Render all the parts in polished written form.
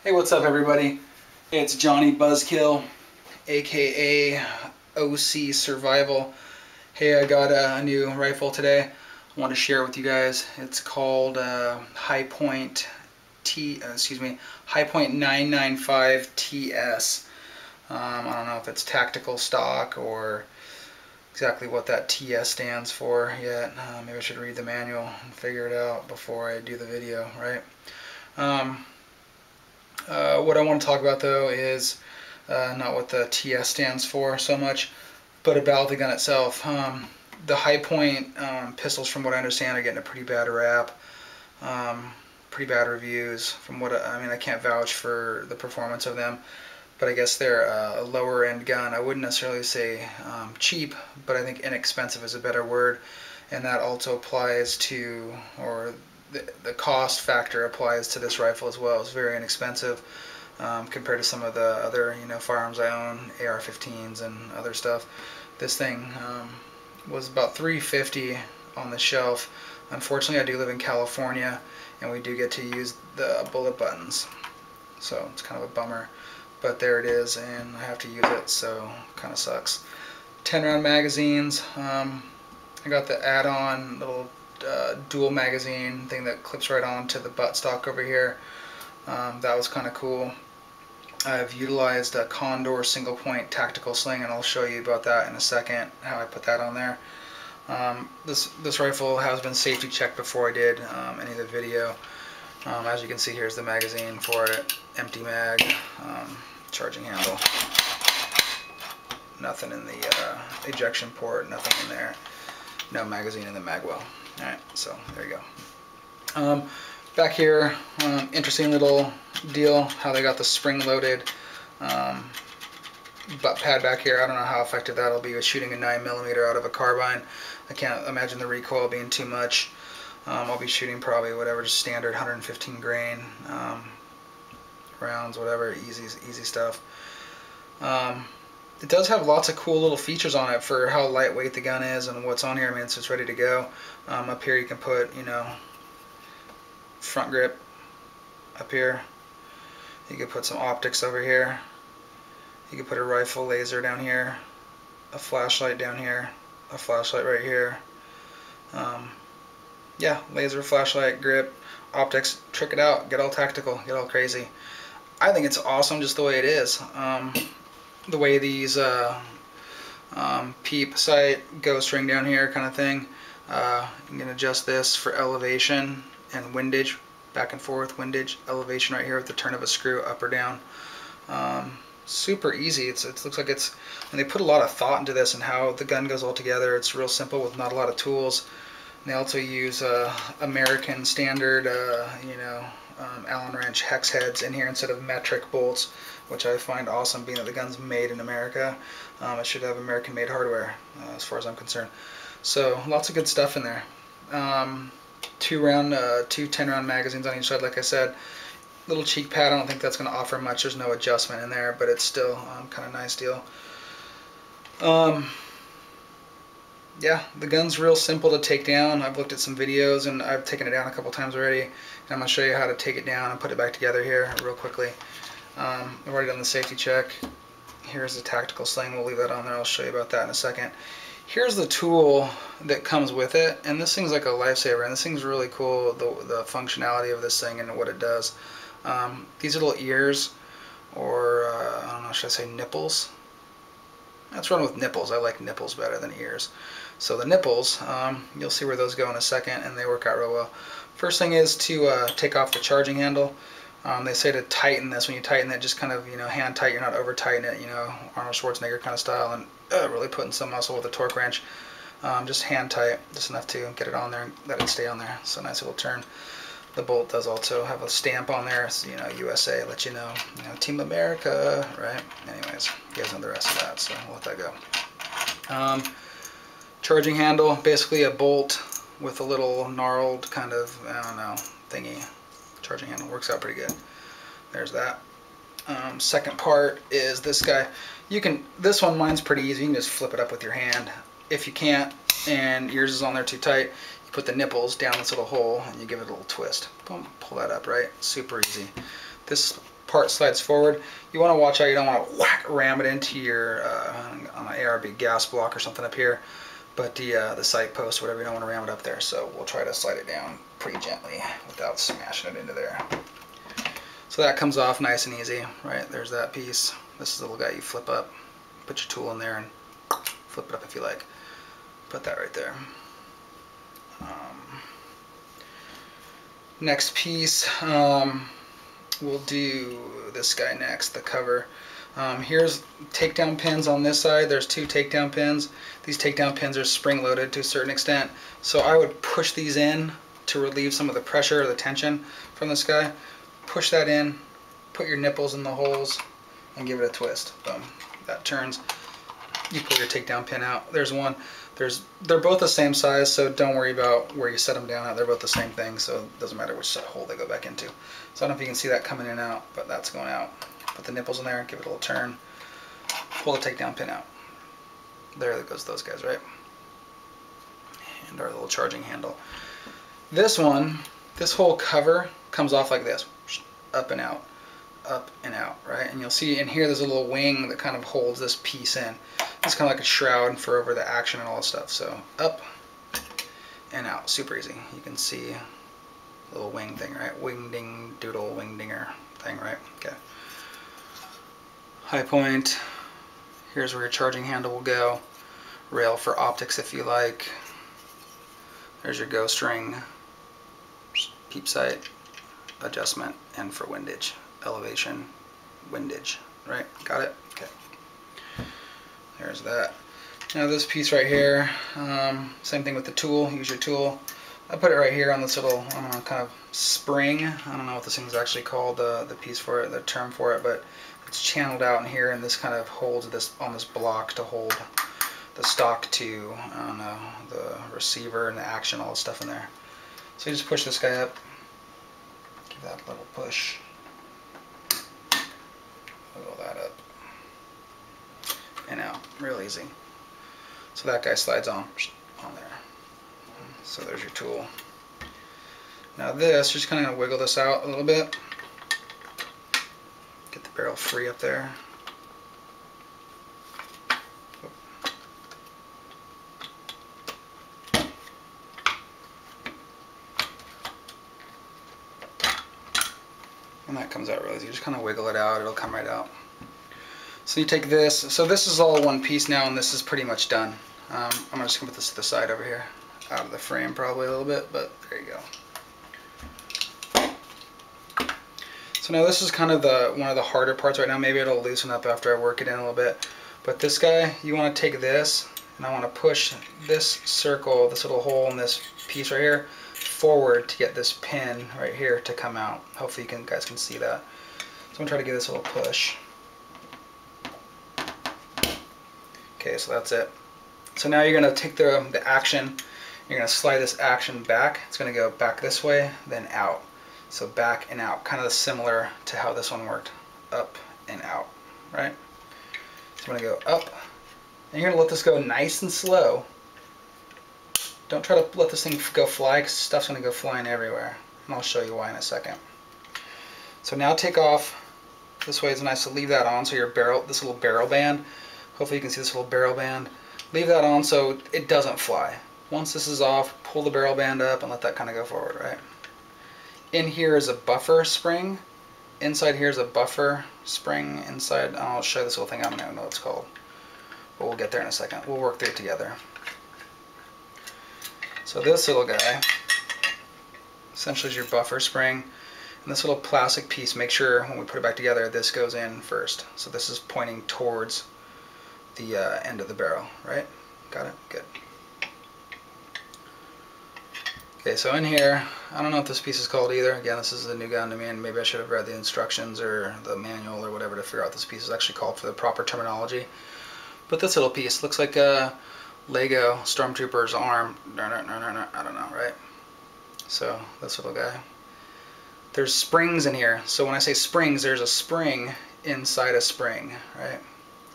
Hey, what's up everybody? It's Johnny Buzzkill, aka OC Survival. Hey, I got a new rifle today. I want to share it with you guys. It's called Hi-Point Hi-Point 995 TS. I don't know if it's tactical stock or exactly what that TS stands for yet. Maybe I should read the manual and figure it out before I do the video, right? What I want to talk about though is not what the TS stands for so much, but about the gun itself. The Hi-Point pistols, from what I understand, are getting a pretty bad rap, pretty bad reviews. From what I mean, I can't vouch for the performance of them, but I guess they're a lower end gun. I wouldn't necessarily say cheap, but I think inexpensive is a better word, and that also applies to, or the cost factor applies to this rifle as well. It's very inexpensive compared to some of the other firearms I own, AR-15s and other stuff. This thing was about $350 on the shelf. Unfortunately, I do live in California, and we do get to use the bullet buttons, so it's kind of a bummer. But there it is, and I have to use it, so it kind of sucks. 10-round magazines. I got the add-on little dual magazine thing that clips right on to the buttstock over here. That was kind of cool. I've utilized a Condor single point tactical sling, and I'll show you about that in a second, how I put that on there. This rifle has been safety checked before I did any of the video. As you can see, here's the magazine for it, empty mag, charging handle, nothing in the ejection port, nothing in there, no magazine in the mag well. Alright, so there you go. Back here, interesting little deal, how they got the spring-loaded butt pad back here. I don't know how effective that'll be with shooting a 9mm out of a carbine. I can't imagine the recoil being too much. I'll be shooting probably whatever, just standard 115 grain rounds, whatever, easy stuff. It does have lots of cool little features on it for how lightweight the gun is and what's on here. I mean, it's ready to go. Up here you can put, front grip up here. You could put some optics over here. You could put a rifle laser down here, a flashlight down here, a flashlight right here. Yeah, laser, flashlight, grip, optics. Trick it out. Get all tactical. Get all crazy. I think it's awesome just the way it is. The way these peep sight, ghost ring down here kind of thing. You can adjust this for elevation and windage, back and forth, windage, elevation right here with the turn of a screw up or down. Super easy. It looks like it's, and they put a lot of thought into this and how the gun goes all together. It's real simple with not a lot of tools. And they also use American standard, Allen wrench hex heads in here instead of metric bolts, which I find awesome, being that the gun's made in America. It should have American-made hardware, as far as I'm concerned. So lots of good stuff in there. Two 10-round magazines on each side, like I said. Little cheek pad. I don't think that's going to offer much. There's no adjustment in there, but it's still kind of nice deal. Yeah, the gun's real simple to take down. I've looked at some videos and I've taken it down a couple times already. And I'm going to show you how to take it down and put it back together here real quickly. I've already done the safety check. Here's the tactical sling. We'll leave that on there. I'll show you about that in a second. Here's the tool that comes with it, and this thing's like a lifesaver, and this thing's really cool, the functionality of this thing and what it does. These little ears, or I don't know, should I say nipples? Let's run with nipples. I like nipples better than ears. So the nipples, you'll see where those go in a second, and they work out real well. First thing is to take off the charging handle. They say to tighten this. When you tighten it, just kind of, hand tight. You're not over tighten it, Arnold Schwarzenegger kind of style, and really putting some muscle with a torque wrench. Just hand tight, just enough to get it on there and let it stay on there. So nice little turn. The bolt does also have a stamp on there, so, USA, let you know, Team America, right? Anyways, you guys know the rest of that, so we'll let that go. Charging handle, basically a bolt with a little gnarled kind of, I don't know, thingy. Charging handle works out pretty good. There's that. Second part is this guy. This one, mine's pretty easy. You can just flip it up with your hand. If you can't, and yours is on there too tight, you put the nipples down this little hole and you give it a little twist. Boom, pull that up, right? Super easy. This part slides forward, you want to watch out. You don't want to whack ram it into your on an ARB gas block or something up here, but the sight post, whatever, you don't want to ram it up there. So we'll try to slide it down pretty gently without smashing it into there. So that comes off nice and easy, right? There's that piece. This is the little guy you flip up. Put your tool in there and flip it up if you like. Put that right there. Next piece, we'll do this guy next, the cover. Here's takedown pins on this side. There's 2 takedown pins. These takedown pins are spring loaded to a certain extent. So I would push these in to relieve some of the pressure or the tension from this guy. Push that in, put your nipples in the holes, and give it a twist. Boom. That turns. You pull your takedown pin out. There's one. They're both the same size, so don't worry about where you set them down at. They're both the same thing, so it doesn't matter which hole they go back into. So I don't know if you can see that coming in and out, but that's going out. Put the nipples in there, give it a little turn, pull the takedown pin out. There goes those guys, right? And our little charging handle. This one, this whole cover comes off like this, up and out, right? And you'll see in here there's a little wing that kind of holds this piece in. It's kind of like a shroud for over the action and all that stuff. So up and out, super easy. You can see a little wing thing, right? Wing ding doodle wing dinger thing, right? Okay. High point. Here's where your charging handle will go. Rail for optics if you like. There's your ghost ring. Peep sight adjustment, and for windage, elevation, windage, right? Got it? Okay. There's that. Now this piece right here, same thing with the tool. Use your tool. I put it right here on this little, kind of spring. I don't know what this thing's actually called, the piece for it, the term for it, but it's channeled out in here, and this kind of holds this on this block to hold the stock to, I don't know, the receiver and the action, all the stuff in there. So you just push this guy up. Give that a little push. Wiggle that up. And out. Real easy. So that guy slides on there. So there's your tool. Now this, you're just kind of going to wiggle this out a little bit. Get the barrel free up there. And that comes out really easy. You just kind of wiggle it out, it'll come right out. So you take this, so this is all one piece now, and this is pretty much done. I'm just going to put this to the side over here, out of the frame probably a little bit, but there you go. So now this is kind of one of the harder parts right now. Maybe it'll loosen up after I work it in a little bit. But this guy, you want to take this, and I want to push this circle, this little hole in this piece right here, forward to get this pin right here to come out. Hopefully you guys can see that. So I'm going to try to give this a little push. Okay, so that's it. So now you're going to take the action, you're going to slide this action back. It's going to go back this way, then out. So back and out, kind of similar to how this one worked. Up and out, right? So I'm going to go up, and you're going to let this go nice and slow. Don't try to let this thing go fly, because stuff's going to go flying everywhere. And I'll show you why in a second. So now take off. This way it's nice to leave that on, so your barrel, this little barrel band, hopefully you can see this little barrel band. Leave that on so it doesn't fly. Once this is off, pull the barrel band up and let that kind of go forward, right? In here is a buffer spring. Inside here is a buffer spring inside. I'll show you this little thing. I don't even know what it's called. But we'll get there in a second. We'll work through it together. So this little guy essentially is your buffer spring. And this little plastic piece, make sure when we put it back together, this goes in first. So this is pointing towards the end of the barrel, right? Got it? Good. Okay, so in here, I don't know what this piece is called either. Again, this is a new gun to me, and maybe I should have read the instructions or the manual or whatever to figure out what this piece is actually called for the proper terminology. But this little piece looks like a Lego Stormtrooper's arm. I don't know, right? So this little guy. There's springs in here. So when I say springs, there's a spring inside a spring, right?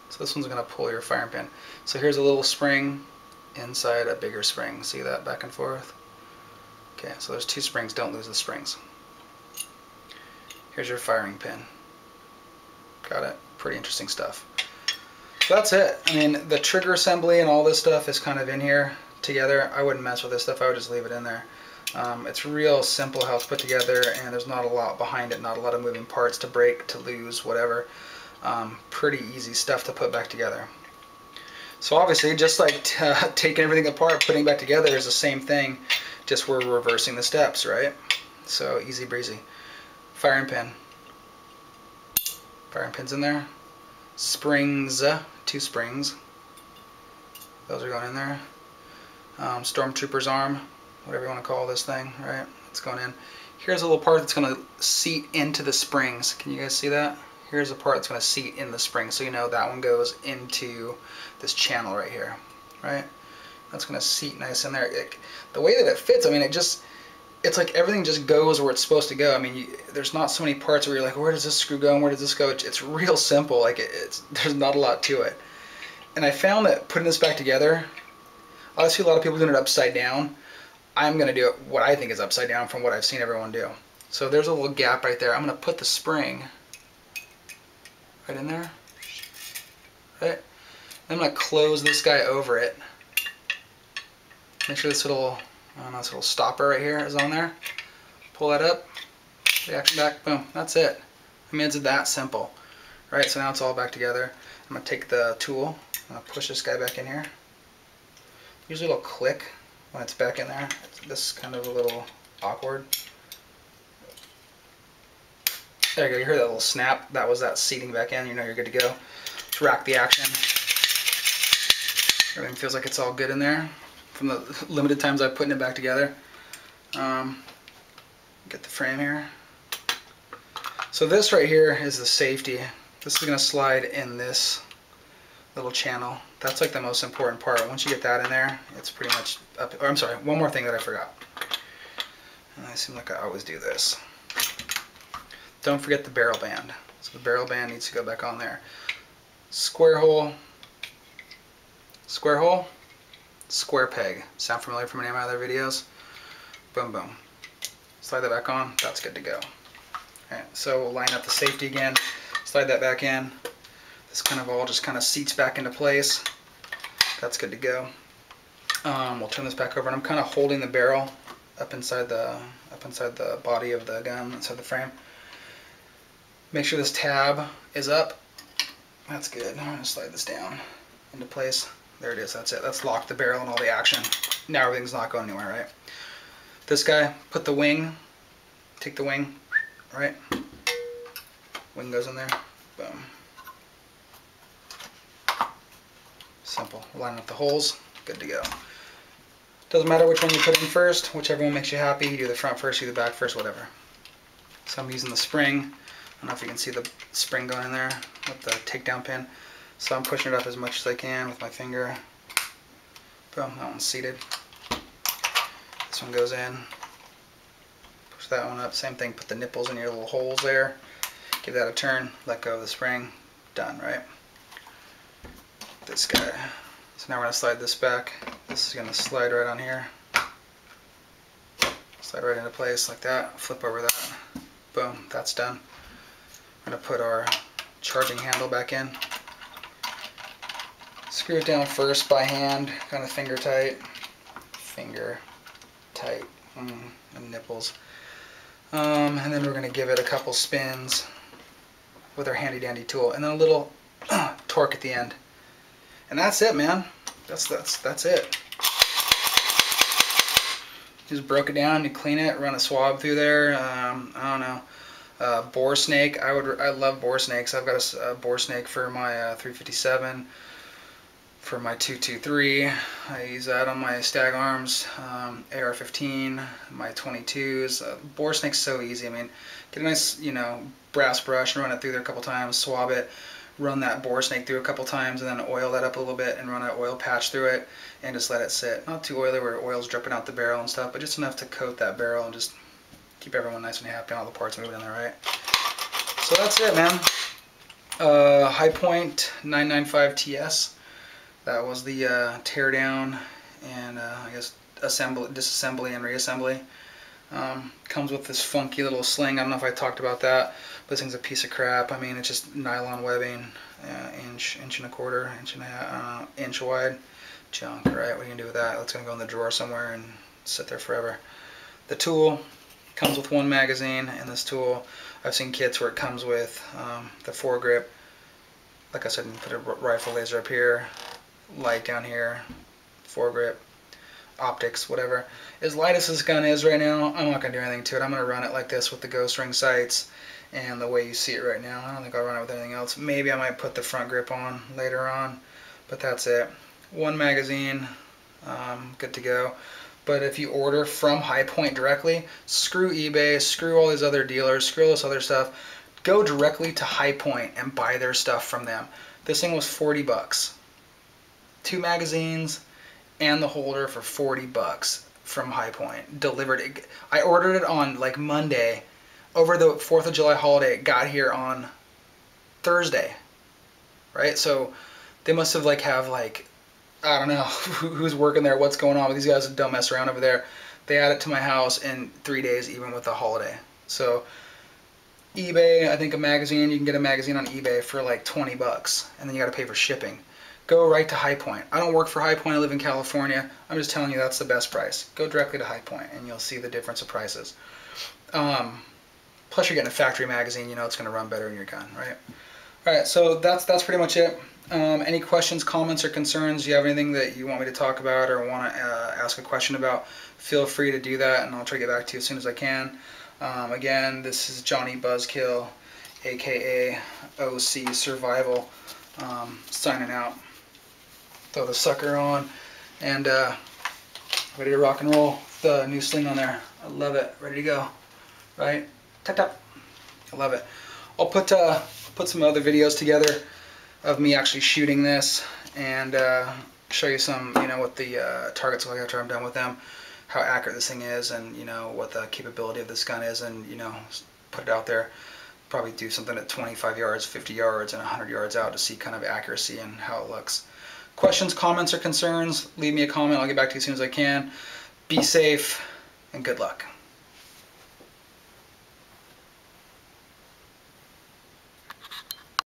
So this one's going to pull your firing pin. So here's a little spring inside a bigger spring. See that back and forth? Okay, so there's two springs. Don't lose the springs. Here's your firing pin. Got it. Pretty interesting stuff. So that's it. I mean, the trigger assembly and all this stuff is kind of in here together. I wouldn't mess with this stuff. I would just leave it in there. It's real simple how it's put together, and there's not a lot behind it, not a lot of moving parts to break, to lose, whatever. Pretty easy stuff to put back together. So obviously, just like taking everything apart, putting it back together is the same thing, just we're reversing the steps, right? So easy breezy. Firing pin. Firing pin's in there. Springs, 2 springs. Those are going in there. Stormtrooper's arm, whatever you want to call this thing, right? It's going in. Here's a little part that's going to seat into the springs. Can you guys see that? Here's a part that's going to seat in the spring, so you know that one goes into this channel right here, right? That's going to seat nice in there. The way that it fits, I mean, it's like everything just goes where it's supposed to go. I mean, there's not so many parts where you're like, where does this screw go and where does this go? It's real simple. Like there's not a lot to it. And I found that putting this back together, I see a lot of people doing it upside down. I'm going to do it what I think is upside down from what I've seen everyone do. So there's a little gap right there. I'm going to put the spring right in there. Right? I'm going to close this guy over it. Make sure this little, this little stopper right here is on there. Pull that up. Reaction back. Boom. That's it. I mean, it's that simple. Right? So now it's all back together. I'm going to take the tool. I'm going to push this guy back in here. Usually it'll click when it's back in there. This is kind of a little awkward. There you go. You heard that little snap? That was that seating back in. You know you're good to go. Let's rack the action. Everything feels like it's all good in there from the limited times I've putting it back together. Get the frame here. So this right here is the safety. This is going to slide in this little channel. That's like the most important part. Once you get that in there, it's pretty much up. Oh, I'm sorry, one more thing that I forgot. And I seem like I always do this. Don't forget the barrel band. So the barrel band needs to go back on there. Square hole, square peg. Sound familiar from any of my other videos? Boom, boom. Slide that back on. That's good to go. Alright, so we'll line up the safety again. Slide that back in. This kind of all just kind of seats back into place. That's good to go. We'll turn this back over, and I'm kind of holding the barrel up inside the body of the gun, inside the frame. Make sure this tab is up. That's good. I'm going to slide this down into place. There it is. That's it. That's locked the barrel and all the action. Now everything's not going anywhere, right? This guy, put the wing. Take the wing, right? Wing goes in there. Boom. Simple. Line up the holes. Good to go. Doesn't matter which one you put in first. Whichever one makes you happy. You do the front first, you do the back first, whatever. So I'm using the spring. I don't know if you can see the spring going in there with the takedown pin. So I'm pushing it up as much as I can with my finger. Boom, that one's seated. This one goes in. Push that one up. Same thing, put the nipples in your little holes there. Give that a turn. Let go of the spring. Done, right? This guy. So now we're going to slide this back. This is going to slide right on here. Slide right into place like that. Flip over that. Boom, that's done. We're going to put our charging handle back in. Screw it down first by hand, kind of finger tight. Finger tight. And nipples. And then we're going to give it a couple spins with our handy dandy tool. And then a little torque at the end. And that's it, man. That's it. Just broke it down, you clean it, run a swab through there. I don't know. Bore snake. I love bore snakes. I've got a bore snake for my 357, for my 223. I use that on my Stag Arms, AR-15, my 22s. Bore snake's so easy. I mean, get a nice, brass brush and run it through there a couple times, swab it. Run that bore snake through a couple times and then oil that up a little bit and run an oil patch through it and just let it sit. Not too oily where oil's dripping out the barrel and stuff, but just enough to coat that barrel and just keep everyone nice and happy and all the parts moving in there, right? So that's it, man. Hi-Point 995 TS. That was the tear down and I guess disassembly and reassembly. Comes with this funky little sling. I don't know if I talked about that, but this thing's a piece of crap. I mean, it's just nylon webbing, inch and a quarter, inch and a half, inch wide. Junk, right? What are you gonna do with that? It's gonna go in the drawer somewhere and sit there forever. The tool comes with one magazine, and this tool, I've seen kits where it comes with the foregrip. Like I said, you put a rifle laser up here, light down here, foregrip, optics, whatever. As light as this gun is right now, I'm not going to do anything to it. I'm going to run it like this with the ghost ring sights and the way you see it right now. I don't think I'll run it with anything else. Maybe I might put the front grip on later on, but that's it. One magazine, good to go. But if you order from Hi-Point directly, screw eBay, screw all these other dealers, screw all this other stuff. Go directly to Hi-Point and buy their stuff from them. This thing was 40 bucks. 2 magazines and the holder for 40 bucks from Hi-Point. Delivered. I ordered it on like Monday. Over the 4th of July holiday, it got here on Thursday. Right? So they must have I don't know who's working there, what's going on with these guys that don't mess around over there. They had it to my house in 3 days, even with the holiday. So eBay, I think a magazine, you can get a magazine on eBay for like 20 bucks, and then you got to pay for shipping. Go right to Hi-Point. I don't work for Hi-Point, I live in California. I'm just telling you that's the best price. Go directly to Hi-Point and you'll see the difference of prices. Plus you're getting a factory magazine, you know it's going to run better in your gun, right? Alright, so that's pretty much it. Any questions, comments, or concerns? Do you have anything that you want me to talk about or want to ask a question about? Feel free to do that and I'll try to get back to you as soon as I can. Again, this is Johnny Buzzkill, aka OC Survival, signing out. Throw the sucker on and ready to rock and roll. The new sling on there. I love it. Ready to go. Right? Tap tap. I love it. I'll put some other videos together of me actually shooting this and show you some, what the targets look like after I'm done with them, how accurate this thing is, and what the capability of this gun is, and put it out there. Probably do something at 25 yards, 50 yards, and 100 yards out to see kind of accuracy and how it looks. Questions, comments, or concerns, leave me a comment. I'll get back to you as soon as I can. Be safe, and good luck.